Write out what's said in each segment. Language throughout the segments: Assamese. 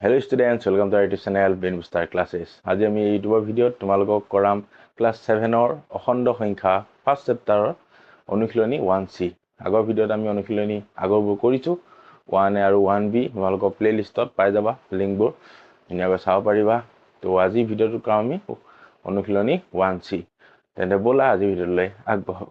Hello students, welcome to our YouTube channel Brain Booster Classes. আজি আমি ইউটিউবৰ ভিডিঅ'ত তোমালোকক কৰাম ক্লাছ 7ৰ অখণ্ড সংখ্যা ফাৰ্ষ্ট চেপ্টাৰৰ অনুশীলনী 1C। আগৰ ভিডিঅ'ত আমি অনুশীলনী আগৰবোৰ কৰিছো 1A আৰু 1B তোমালোকৰ প্লেলিষ্টত পাই যাবা লিংকবোৰ ধুনীয়াকৈ চাব পাৰিবা। তো আজি ভিডিঅ'টো কৰাম আমি অনুশীলনী 1C। তেন্তে ব'লা আজি ভিডিঅ'লৈ আগবঢ়াও।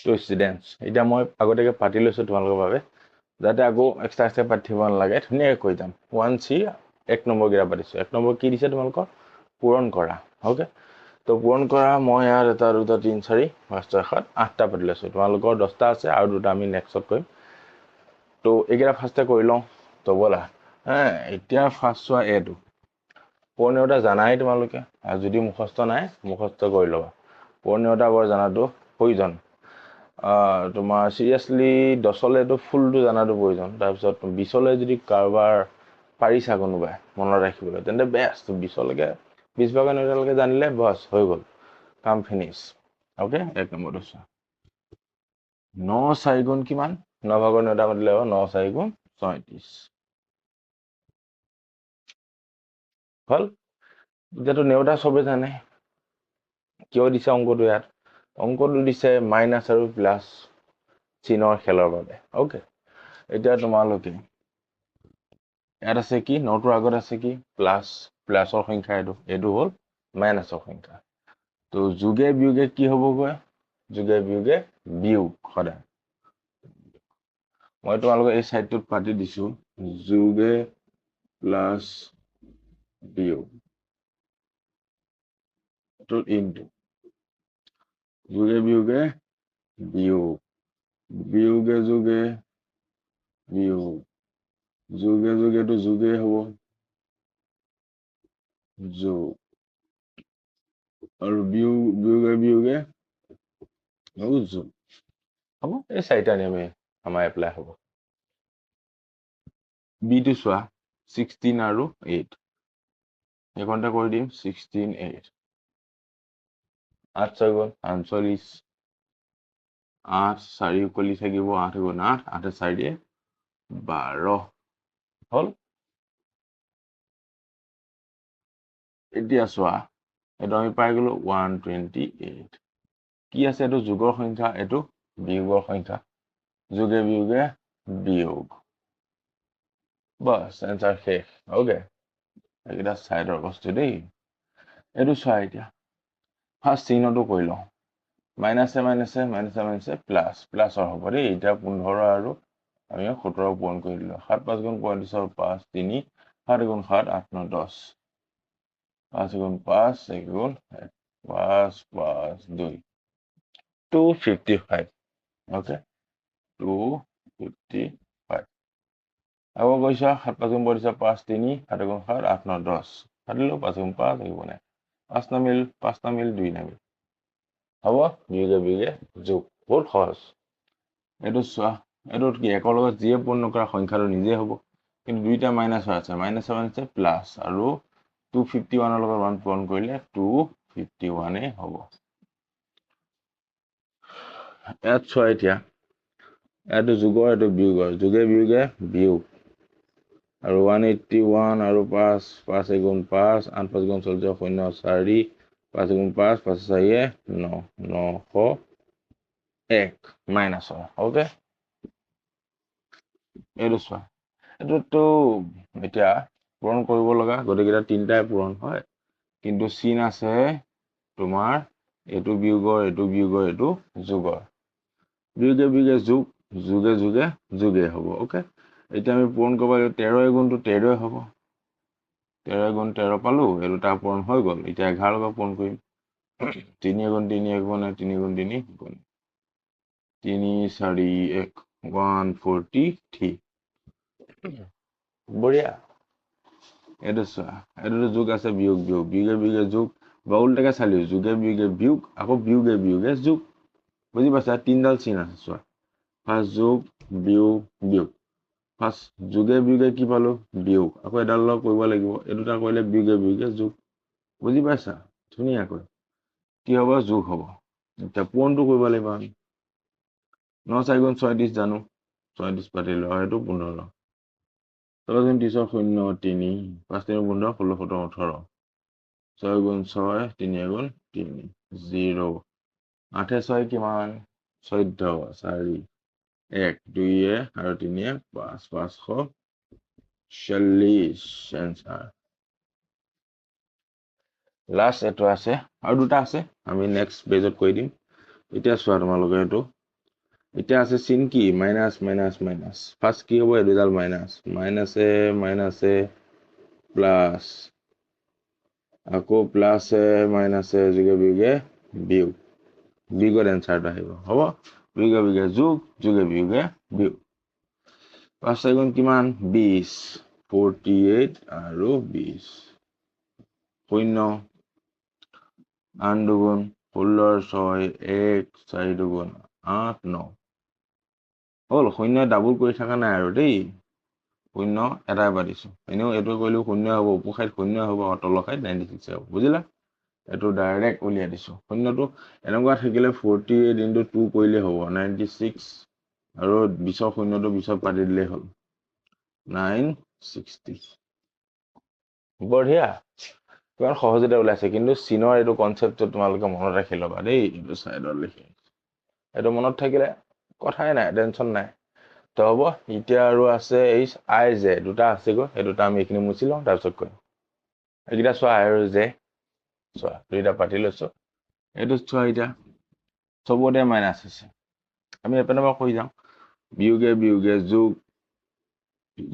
তো স্টুডেন্টস এতিয়া মই আগতেকে পাতি লৈছো তোমালোকৰ বাবে যাতে আকৌ এক্সট্ৰা পাতিব নালাগে ধুনীয়াকৈ কৈ যাম 1C 1 নম্বৰ গিৰা পাতিছো 1 নম্বৰ কি দিছে তোমালোকৰ পূৰণ কৰা ওকে তো পূৰণ কৰা মই ইয়াত এটা দুটা 3 4 5 6 7 8টা পাতি লৈছো তোমালোকৰ 10টা আছে আৰু দুটা আমি নেক্সটত কৰিম তো এগিৰা ফাৰ্ষ্টে কৰি লওঁ তো বলা এতিয়া ফাৰ্ষ্ট চোৱা এটো পূৰ্ণতা জানাই তোমালোকে আৰু যদি মুখস্থ নাই মুখস্থ কৰি ল'বা পূৰ্ণতা বৰ জানাটো প্ৰয়োজন তোমাৰ সিৰিয়াসলি 10 লেটো ফুলটো জানাটো প্ৰয়োজন তাৰ পিছত 20 লে যদি কাৰবাৰ পাৰিছা কোনোবাই মনত ৰাখিবলৈ তেন্তে বেষ্ট 20 লৈকে 20 ভাগ নটালৈকে জানিলে বস হৈ গল কাম ফিনিশ ওকে 1 নম্বৰ আছে 9 4 গুণ কিমান 9 ভাগৰ 9টা মাতিলে 9 4 গুণ 34 হল যেটো নেওটা সবে জানে কিয় দিছে অংকটো ইয়াত অংকটো দিছে মাইনাস আৰু প্লাস চিনৰ খেলৰ বাবে ওকে এতিয়া তোমালোকে ইয়াত আছে কি নটোৰ আগত আছে কি প্লাসৰ সংখ্যা এটো হল মাইনাসৰ সংখ্যা তো যোগে বিয়োগে কি হ'বগৈ যোগে বিয়োগে বিয়োগ সদায় মই তোমালোকক এই সাইডটোত পাতি দিছো যোগে প্লাস বিয়োগ তো ইনটু যোগে বিয়োগে বিয়োগ বিয়োগে যোগে বিয়োগ যোগে যোগে তো যোগে হব যোগ আৰু বিয়োগে বিয়োগে যোগ হ'ব এই চাৰিটা নিয়মে আমাৰ এপ্লাই হ'ব বি টু চোৱা 16 আৰু 8 এইখনতে কৰি দিম 16 8 8 6 48 8 4 কলি থাকিব 8 গুণ 8 8 4 দিয়ে 12 হল এতিয়া চোৱা এটা আমি পাই গলো 128 কি আছে এটো যোগৰ সংখ্যা এটো বিয়োগৰ সংখ্যা যোগে বিয়োগে বিয়োগ বাস आंसर শেষ ওকে এটা সাইডৰ বস্তু দেই এটো চোৱা এতিয়া ফাৰ্স্ট চিহ্নটো কৰি লওঁ মাইনাসে মাইনাসে মাইনাসে মাইনাসে প্লাসৰ হ'ব দেই এটা 15 আৰু আমি 17 পূৰণ কৰি দিলো 7 5 গুণ 35 5 3 7 গুণ 7 8 9 10 5 গুণ 5 1 গুণ 5 5 2 255 ওকে 255 আকৌ কৈছা 7 5 গুণ 35 5 3 7 গুণ 7 8 9 10 কাটিলো 5 গুণ 5 1 গুণ 5 নামিল 5 নামিল 2 নামিল হ'ব বিয়োগে বিয়োগে যোগ বহুত সহজ এটো চোৱা এটোত কি একৰ লগত যিয়ে পূৰ্ণ কৰা সংখ্যাটো নিজে হ'ব কিন্তু দুইটা মাইনাস আছে মাইনাস মাইনাস প্লাস আৰু 251 ৰ লগত 1 পূৰণ কৰিলে 251 এ হ'ব ইয়াত চোৱা এতিয়া এটো যোগৰ এটো বিয়োগৰ যোগে বিয়োগে বিয়োগ আৰু 181 আৰু 5 5 গুণ 5 8 5 গুণ 40 0 4 5 গুণ 5 5 4 9 901 মাইনাসৰ ওকে এটো চোৱা এটোতো এতিয়া পূৰণ কৰিব লগা গতিকে তিনটাই পূৰণ হয় কিন্তু চিন আছে তোমাৰ এটো বিয়োগৰ এটো যোগৰ বিয়োগে বিয়োগে যোগ যোগে যোগে যোগে হ'ব ওকে এতিয়া আমি পূৰণ কৰিব লাগিব 13 গুণটো 13 হ'ব 13 গুণ 13 পালো এই দুটা পূৰণ হৈ গল এতিয়া 11 লগত পূৰণ কৰিম 3 গুণ 3 1 গুণ 3 গুণ 3 গুণ 3 4 1 143 বঢ়িয়া এটো চোৱা এটো যোগ আছে বিয়োগ বিয়োগ বিয়োগে বিয়োগে যোগ বা উল্টাকে চালিও যোগে বিয়োগে বিয়োগ আকৌ বিয়োগে বিয়োগে যোগ বুজি পাইছা তিনডাল চিন আছে চোৱা ফাৰ্স্ট যোগ বিয়োগ বিয়োগ ফাৰ্স্ট যোগে বিয়োগে কি পালো বিয়োগ আকৌ এডাল লগ কৰিব লাগিব এই দুটা কৰিলে বিয়োগে বিয়োগে যোগ বুজি পাইছা ধুনীয়াকৈ কি হ'ব যোগ হ'ব এতিয়া পূৰণটো কৰিব লাগিব আমি 9 4 গুণ 36 জানো 36 পাতিলো হয়তো 15 3 গুণ 30 0 3 5 3 15 16 17 18 6 গুণ 6 3 গুণ 3 0 8 6 কিমান 14 4 1 2 আৰু 3 5 540 এনসাৰ লাষ্ট এটো আছে আৰু দুটা আছে আমি নেক্সট পেজত কৈ দিম এতিয়া চোৱা তোমালোকে এটো এতিয়া আছে চিন কি মাইনাস মাইনাস মাইনাস ফার্স্ট কি হ'ব এই দুডাল মাইনাস মাইনাসে মাইনাসে প্লাস আকৌ প্লাসে মাইনাসে যোগে বিয়োগে বিয়োগ বিয়োগৰ এনসাৰটো আহিব হ'ব বিয়োগে বিয়োগে যোগ যোগে বিয়োগে বিয়োগ 5 4 গুণ কিমান 20 48 আৰু 20 0 8 দুগুণ 16 6 1 4 দুগুণ 8 9 হল 0 ডাবল কৰি থাকা নাই আৰু দেই 0 এটাই পাতিছো এনেও এটো কইলো 0 হ'ব উপখাইত 0 হ'ব তলখাইত 96 হ'ব বুজিলা এটো ডাইৰেক্ট উলিয়াই দিছো 0টো এনেকুৱা থাকিলে 48 into 2 কৰিলে হ'ব 96 আৰু 20 0টো 20 পাতি দিলে হ'ল 960 বঢ়িয়া কিমান সহজতে ওলাইছে কিন্তু চিনৰ এটো কনসেপ্টটো তোমালোকে মনত ৰাখি লবা দেই এটো সাইডত লিখি এটো মনত থাকিলে কথাই নাই টেনশন নাই তো হ'ব এতিয়া আৰু আছে এইচ আই জে দুটা আছে গো এই দুটা আমি এখিনি মুছি লওঁ তাৰ পিছত কৰিম এইকিটা চোৱা আৰু জে চোৱা দুইটা পাতি লৈছো এইটো চোৱা এতিয়া সবতে মাইনাস আছে আমি এপেনৰ পৰা কৈ যাওঁ বিয়োগে বিয়োগে যোগ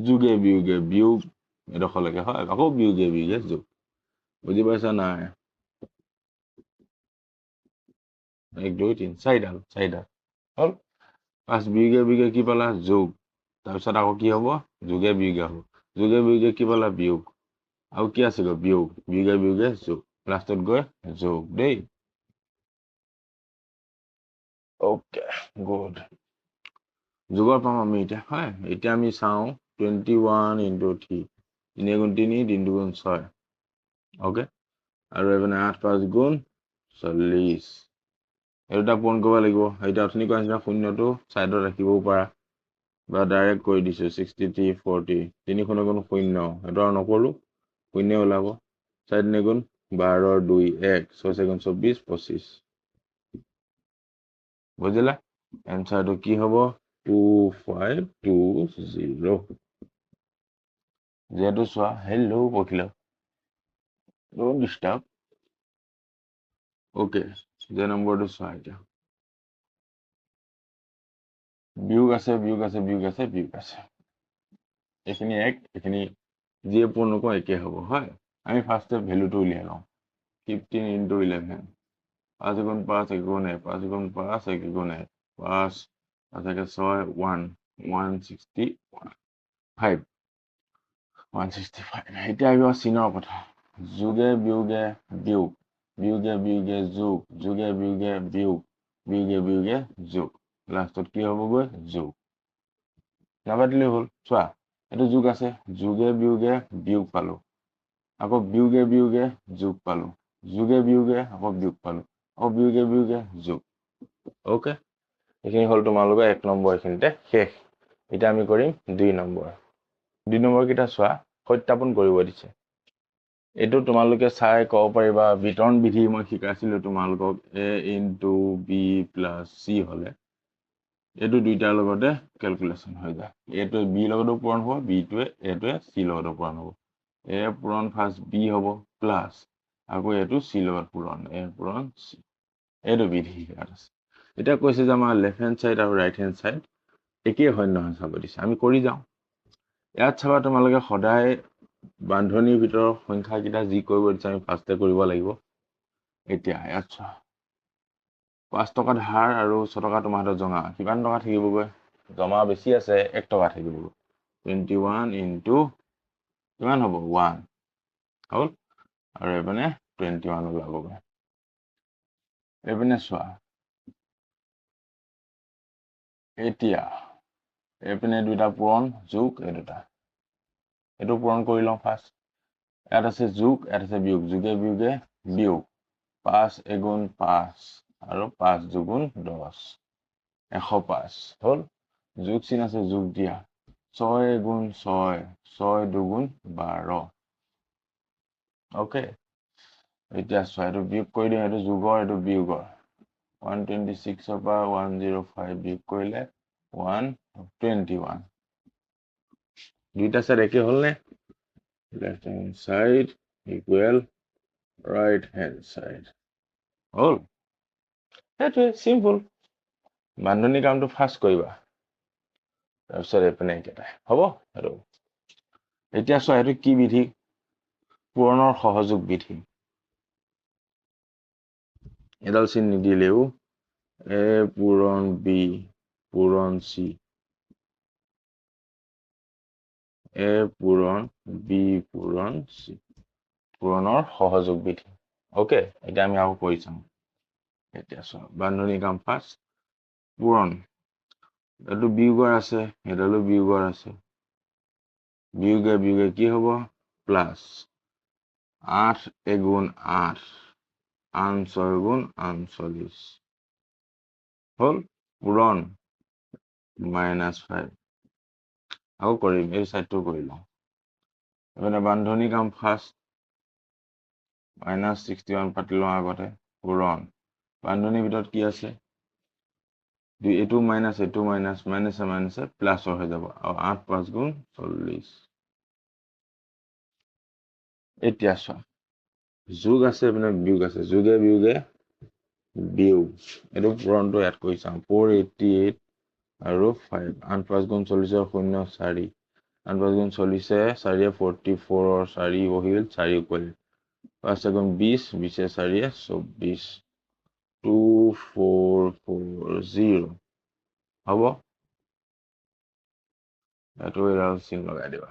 যোগে বিয়োগে বিয়োগ এডখলৈকে হয় আকৌ বিয়োগে বিয়োগে যোগ বুজি পাইছা নাই 1 2 3 4ডাল হল 5 বিয়োগে বিয়োগে কি পালা যোগ তাৰপিছত আকৌ কি হ'ব যোগে বিয়োগে হ'ব যোগে বিয়োগে কি পালা বিয়োগ আৰু কি আছে গো বিয়োগ বিয়োগে বিয়োগে যোগ লাষ্টত গৈ যোগ দেই ওকে গুড যোগৰ পাম আমি এতিয়া হয় এতিয়া আমি চাওঁ 21 into 3 3 গুণ 3 3 গুণ 6 ওকে আৰু এবাৰ 8 5 গুণ 40 এটা পূৰণ কৰিব লাগিব এটা অথনি কোৱা নিচিনা শূন্যটো সাইডত ৰাখিবও পাৰা বা ডাইৰেক্ট কৰি দিছো 63 40 3 গুণ 0 এটা নকৰো শূন্য ওলাব 4 গুণ 12 2 1 6 গুণ 24 25 বুজিলা এনসারটো কি হ'ব 2520 যেহেতু চোৱা হেল্ল পকিল ডোন্ট ডিস্টাৰ্ব ওকে যে নম্বৰটো চোৱা এতিয়া বিয়োগ আছে বিয়োগ আছে বিয়োগ আছে বিয়োগ আছে এখিনি এক এখিনি যে পূৰ্ণ নকওঁ একে হ'ব হয় আমি ফাৰ্স্টে ভ্যালুটো উলিয়াই লওঁ 15 into 11 5 গুণ 5 1 গুণ 1 5 গুণ 5 1 গুণ 1 5 5 6 1 165 165 এতিয়া আহিব চিনৰ কথা যোগে বিয়োগে বিয়োগ বিয়োগে বিয়োগে যোগ যোগে বিয়োগে বিয়োগ বিয়োগে বিয়োগে যোগ লাষ্টত কি হ'বগৈ যোগ নাপাতিলে হ'ল চোৱা এটো যোগ আছে যোগে বিয়োগে বিয়োগ পালো আকৌ বিয়োগে বিয়োগে যোগ পালো যোগে বিয়োগে আকৌ বিয়োগ পালো আকৌ বিয়োগে বিয়োগে যোগ ওকে এখিনি হল তোমালোকৰ 1 নম্বৰ এখিনিতে শেষ এটা আমি কৰিম 2 নম্বৰ 2 নম্বৰ কিটা চোৱা সত্যাপন কৰিব দিছে এটো তোমালোকে চাই ক'ব পাৰিবা বিতৰণ বিধি মই শিকাইছিলো তোমালোকক a into b plus c হলে এটো দুইটাৰ লগতে ক্যালকুলেশন হৈ যায় এটো b লগতো পূৰণ হ'ব b টোৱে এটোৱে c লগতো পূৰণ হ'ব a পূৰণ ফাৰ্স্ট b হ'ব প্লাস আকৌ এটো c লগত পূৰণ a পূৰণ c এটো বিধি শিকাত আছে এটা কৈছে যে আমাৰ লেফট হ্যান্ড সাইড আৰু ৰাইট হ্যান্ড সাইড একেই হয় নহয় চাব দিছে আমি কৰি যাওঁ ইয়াত চাবা তোমালোকে সদায় বান্ধনীৰ ভিতৰৰ সংখ্যা কিটা যি কৰিব দিছে আমি ফাৰ্স্টে কৰিব লাগিব এতিয়া ইয়াত 5 টকা ধাৰ আৰু 6 টকা তোমাৰ হাতত জমা কিমান টকা থাকিবগৈ জমা বেছি আছে 1 টকা থাকিবগৈ 21 into কিমান হ'ব 1 হল আৰু এপিনে 21 ওলাবগৈ এপিনে চোৱা এতিয়া এপিনে দুটা পূৰণ যোগ এই দুটা এটো পূৰণ কৰি লওঁ ফাৰ্স্ট ইয়াত আছে যোগ ইয়াত আছে বিয়োগ যোগে বিয়োগে বিয়োগ 5 1 গুণ 5 আৰু 5 2 গুণ 10 105 হল যোগ চিন আছে যোগ দিয়া 6 গুণ 6 6 দুগুণ 12 ওকে এতিয়া এইটো বিয়োগ কৰি দিওঁ এইটো যোগৰ এইটো বিয়োগৰ 126 পৰা 105 বিয়োগ কৰিলে 121 দুইটা সাইড একে হল নে left hand side equal right hand side হল সেইটো সিম্পল বান্ধনী কামটো ফাস্ট কৰিবা তাৰপিছত এপিনে একেটাই হ'ব আৰু এতিয়া চোৱা এইটো কি বিধি পূৰণৰ সহযোগ বিধি এডাল চিন নিদিলেও এ পূৰণ বি পূৰণ চি এ পূৰণ বি পূৰণ চি পূৰণৰ সহযোগ বিধি ওকে এটা আমি আৰু কৰি চাম এতিয়া চোৱা বান্ধনী কাম ফাস্ট পূৰণ এইটো বিয়োগৰ আছে এডালো বিয়োগৰ আছে বিয়োগে বিয়োগে কি হ'ব প্লাস 8 এগুণ 8 আন 6 গুণ 48 হল পূৰণ -5 আকৌ কৰিম এই সাইডটো কৰি লওঁ এবাৰ বান্ধনী কাম ফাস্ট -61 পাতি লওঁ আগতে পূৰণ বান্ধনীৰ ভিতৰত কি আছে এইটো মাইনাস এইটো মাইনাস মাইনাসে মাইনাসে প্লাস হৈ যাব আৰু 8 5 গুণ 40 এতিয়া চোৱা যোগ আছে মানে বিয়োগ আছে যোগে বিয়োগে বিয়োগ এইটো পূৰণটো এড কৰি চাম 488 আৰু 5 8 5 গুণ 40 0 4 8 5 গুণ 40 4 44 4 বহিল 4 ইকুৱেল 5 গুণ 20 20 4 24 2440 হ'ব এইটো এডাল চিন লগাই দিবা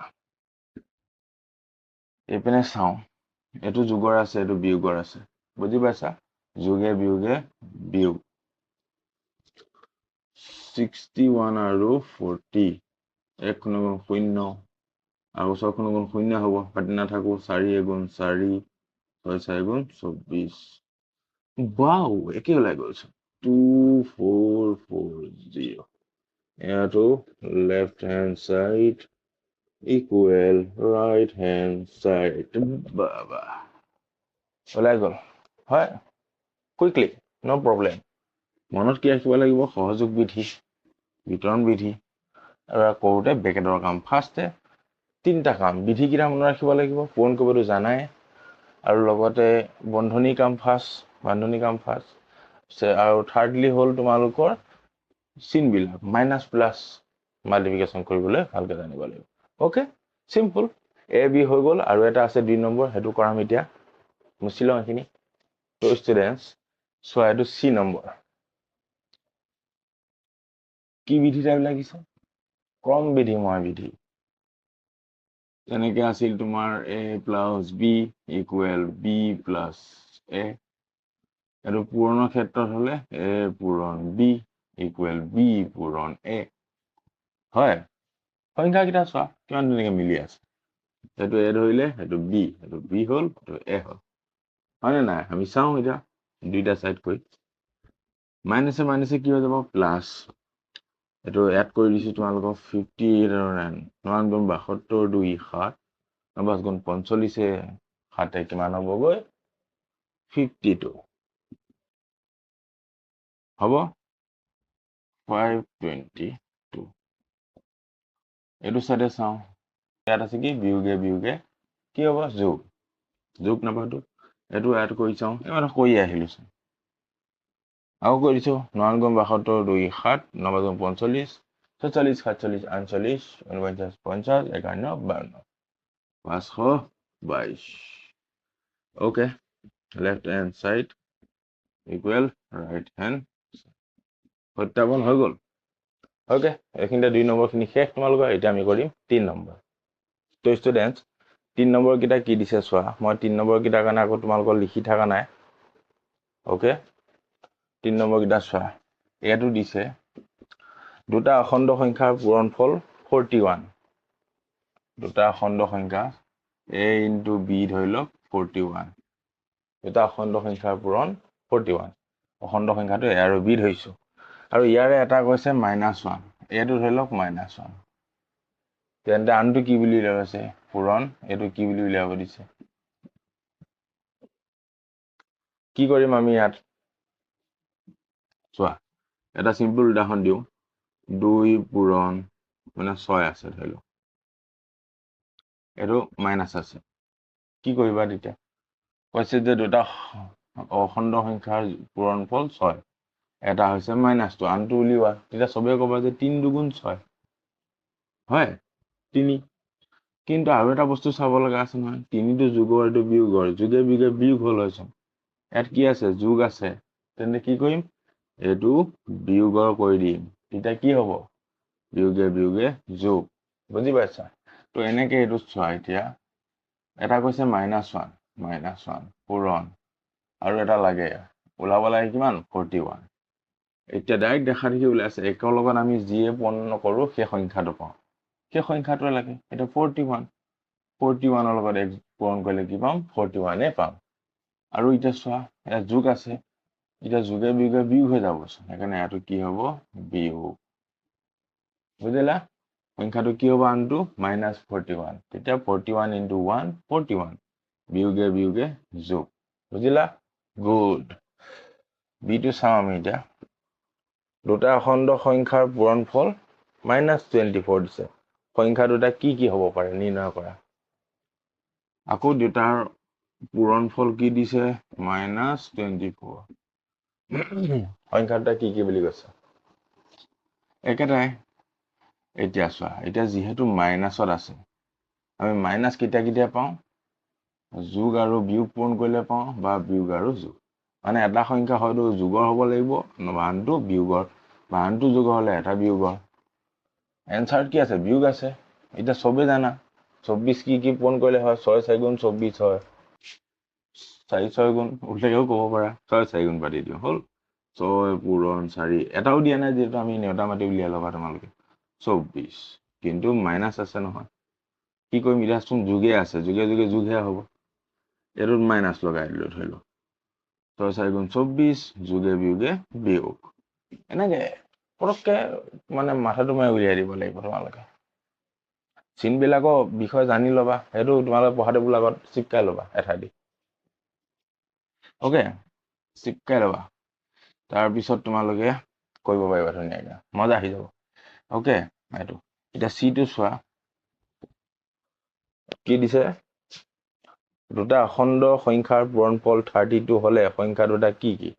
এইপিনে চাওঁ এইটো যোগৰ আছে এইটো বিয়োগৰ আছে বুজি পাইছা যোগে বিয়োগে বিয়োগ 61 আৰু 40 1 গুণ 0 আৰু 6 গুণ 0 হ'ব পাতি নাথাকো 4 গুণ 4 6 4 গুণ 24 বাও একে ওলাই গ'ল 2440 এটো left hand side equal right hand side বাবা ওলাই গ'ল হয় কুইকলি নো প্ৰবলেম মনত কি ৰাখিব লাগিব সহযোগ বিধি বিতৰণ বিধি আৰু কৰোতে ব্ৰেকেটৰ কাম ফাৰ্ষ্টে তিনটা কাম বিধি কিটা মনত ৰাখিব লাগিব পূৰণ কৰিবটো জানাই আৰু লগতে বন্ধনী কাম ফাৰ্ষ্ট বান্ধনী কাম ফাৰ্ষ্ট আৰু থাৰ্ডলি হল তোমালোকৰ চিন বিলাক মাইনাস প্লাস মাল্টিপ্লিকেশন কৰিবলৈ ভালকে জানিব লাগিব ওকে সিম্পল এ বি হৈ গ'ল আৰু এটা আছে 2 নম্বৰ হেতু কৰাম এতিয়া মুছিলো এখিনি তো ষ্টুডেন্টস সো এটো সি নম্বৰ কি বিধিটা লাগিছে ক্ৰম বিধিময় বিধি তেনেকে আছিল তোমাৰ a plus b equal b plus a এটো পূৰণৰ ক্ষেত্ৰত হলে a পূৰণ b equal b পূৰণ a হয় সংখ্যা কিটা চোৱা কিমান ধুনীয়াকৈ মিলি আছে এটো a ধৰিলে এটো b হল এটো a হল হয় নাই আমি চাওঁ এটা দুইটা সাইড কৰি মাইনাসে মাইনাসে কি হৈ যাব প্লাস এটো এড কৰি দিছো তোমালোকক 58 আৰু 9 9 গুণ 72 2 7 9 গুণ 45 7 কিমান হ'বগৈ 52 হ'ব 522 এটো সাইডে চাওঁ ইয়াত আছে কি বিয়োগে বিয়োগে কি হ'ব যোগ যোগ নাপাতো এটো এড কৰি চাওঁ এবাৰ কৰি আহিলো আৰু কৰিছো 9 গুণ 72 2 7 9 গুণ 45 46 47 48 49 50 51 52 522 okay left hand side equal right hand সত্যাপন হৈ গ'ল ওকে এইখিনিতে 2 নম্বৰ খিনি শেষ তোমালোকৰ এতিয়া আমি কৰিম 3 নম্বৰ তো ষ্টুডেন্টস 3 নম্বৰ কিটা কি দিছে চোৱা মই 3 নম্বৰ কিটাৰ কাৰণে আকৌ তোমালোকৰ লিখি থাকা নাই ওকে 3 নম্বৰ কিটা চোৱা এটো দিছে দুটা অখণ্ড সংখ্যাৰ পূৰণফল 41 দুটা অখণ্ড সংখ্যা a into b ধৰি লওক 41 দুটা অখণ্ড সংখ্যাৰ পূৰণ 41 অখণ্ড সংখ্যাটো a আৰু b ধৰিছো আৰু ইয়াৰে এটা কৈছে -1 এইটো ধৰি লওক -1 তেন্তে আনটো কি বুলি উলিয়াব আছে পূৰণ এইটো কি বুলি উলিয়াব দিছে কি কৰিম আমি ইয়াত চোৱা এটা সিম্পল উদাহৰণ দিওঁ 2 পূৰণ মানে 6 আছে ধৰি লওক এইটো মাইনাছ আছে কি কৰিবা তেতিয়া কৈছে যে দুটা অখণ্ড সংখ্যাৰ পূৰণফল 6 এটা হৈছে মাইনাছটো আনটো উলিওৱা তেতিয়া সবে ক'বা যে 3 2 6 হয় 3 কিন্তু আৰু এটা বস্তু চাব লগা আছে নহয় 3 টো যোগৰ এইটো বিয়োগৰ যোগে বিয়োগে বিয়োগ হ'ল হৈছে ইয়াত কি আছে যোগ আছে তেন্তে কি কৰিম এইটো বিয়োগৰ কৰি দিম তেতিয়া কি হ'ব বিয়োগে বিয়োগে যোগ বুজি পাইছা তো এনেকে এইটো চোৱা এতিয়া এটা কৈছে -1 পূৰণ আৰু এটা লাগে ওলাব লাগে কিমান 41 এতিয়া ডাইৰেক্ট দেখা দেখি ওলাইছে একৰ লগত আমি যিয়ে পূৰণ নকৰো সেই সংখ্যাটো পাওঁ সেই সংখ্যাটোৱে লাগে এটা 41 লগত এক পূৰণ কৰিলে কি পাম 41 পাম আৰু এতিয়া চোৱা এটা যোগ আছে এতিয়া যোগে বিয়োগে বিয়োগ হৈ যাব সেইকাৰণে এটো কি হ'ব বিয়োগ বুজিলা সংখ্যাটো কি হ'ব আনটো -41 তেতিয়া 41 * 1 41 বিয়োগে বিয়োগে যোগ বুজিলা গুড বিটো চাওঁ আমি এতিয়া দুটা অখণ্ড সংখ্যাৰ পূৰণফল -24 দিছে সংখ্যা দুটা কি কি হ'ব পাৰে নিৰ্ণয় কৰা আকৌ দুটাৰ পূৰণফল কি দিছে -24 সংখ্যা দুটা কি কি বুলি কৈছে একেটাই এতিয়া চোৱা এতিয়া যেহেতু মাইনাছত আছে আমি মাইনাছ কেতিয়া পাওঁ যোগ আৰু বিয়োগ পূৰণ কৰিলে পাওঁ বা বিয়োগ আৰু যোগ মানে এটা সংখ্যা হয়তো যোগৰ হ'ব লাগিব বা আনটো বিয়োগৰ বা আনটো যোগৰ হ'লে এটা বিয়োগৰ এনসাৰ কি আছে বিয়োগ আছে এটা সবে জানা 24 কি পূৰণ কৰিলে হয় 6 4 গুণ 24 হয় 4 6 গুণ উল্লেখও ক'ব পাৰা 6 4 গুণ পাতি দিওঁ হ'ল 6 পূৰণ 4 এটাও দিয়া নাই যেহেতু আমি নেওতা মাতি উলিয়াই ল'বা তোমালোকে 24 কিন্তু মাইনাছ আছে নহয় কি কৰিম এতিয়া চোন যোগে আছে যোগে যোগে যোগহে হ'ব এটোত মাইনাছ লগাই দিলো ধৰি লওক 6 4 গুণ 24 যোগে বিয়োগে বিয়োগ এনেকে পটককে মানে মাথাটো মাৰি উলিয়াই দিব লাগিব তোমালোকে চিনবিলাকৰ বিষয়ে জানি ল'বা সেইটো তোমালোকে পঢ়া টেবুলৰ আগত চিপকাই ল'বা এঠাই দি ওকে চিপকাই ল'বা তাৰপিছত তোমালোকে কৰিব পাৰিবা ধুনীয়াকৈ মজা আহি যাব ওকে এইটো এতিয়া চিটো চোৱা কি দিছে দুটা অখণ্ড সংখ্যাৰ পূৰণফল 32 হলে সংখ্যা দুটা কি কি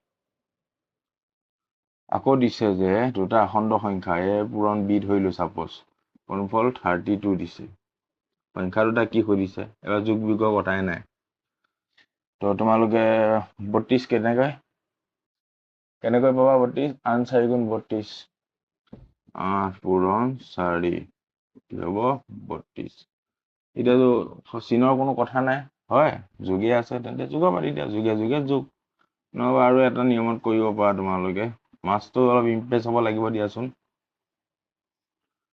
আকৌ দিছে যে দুটা অখণ্ড সংখ্যা এ পূৰণ বি ধৰিলো সাপোজ পূৰণফল 32 দিছে সংখ্যা দুটা কি সুধিছে এবাৰ যোগ বিয়োগৰ কথাই নাই তো তোমালোকে 32 কেনেকৈ পাবা 32 আন 4 গুণ 32 8 পূৰণ 4 কি হ'ব 32 এতিয়াতো চিনৰ কোনো কথা নাই হয় যোগে আছে তেন্তে যোগৰ পাতি দিয়া যোগে যোগে যোগ নহবা আৰু এটা নিয়মত কৰিব পাৰা তোমালোকে মাছটো অলপ ইমপ্ৰেছ হ'ব লাগিব দিয়াচোন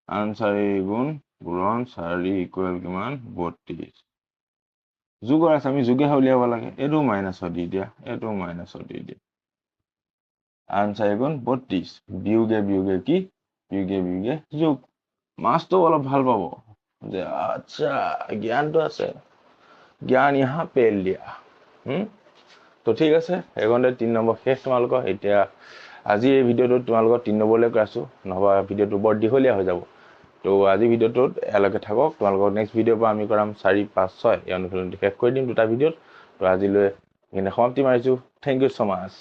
আন 4 গুণ পূৰণ 4 ইকুৱেল কিমান 32 যোগৰ আছে আমি যোগে উলিয়াব লাগে এইটো মাইনাছত দি দিয়া এইটো মাইনাছত দি দিয়া আন 4 গুণ 32 বিয়োগে বিয়োগে কি বিয়োগে বিয়োগে যোগ মাছটো অলপ ভাল পাব যে আচ্ছা জ্ঞানটো আছে জ্ঞান ইহা পেল দিয়া তো ঠিক আছে এইখনতে 3 নম্বৰ শেষ তোমালোকৰ এতিয়া আজি এই ভিডিঅ'টোত তোমালোকৰ 3 নম্বৰলৈ আছো নহবা ভিডিঅ'টো বৰ দীঘলীয়া হৈ যাব তো আজি ভিডিঅ'টোত এলৈকে থাকক তোমালোকৰ নেক্সট ভিডিঅ'ৰ পৰা আমি কৰাম 4 5 6 এই অনুশীলনটো শেষ কৰি দিম দুটা ভিডিঅ'ত তো আজিলৈ সমাপ্তি মাৰিছো থেংক ইউ সো মাচ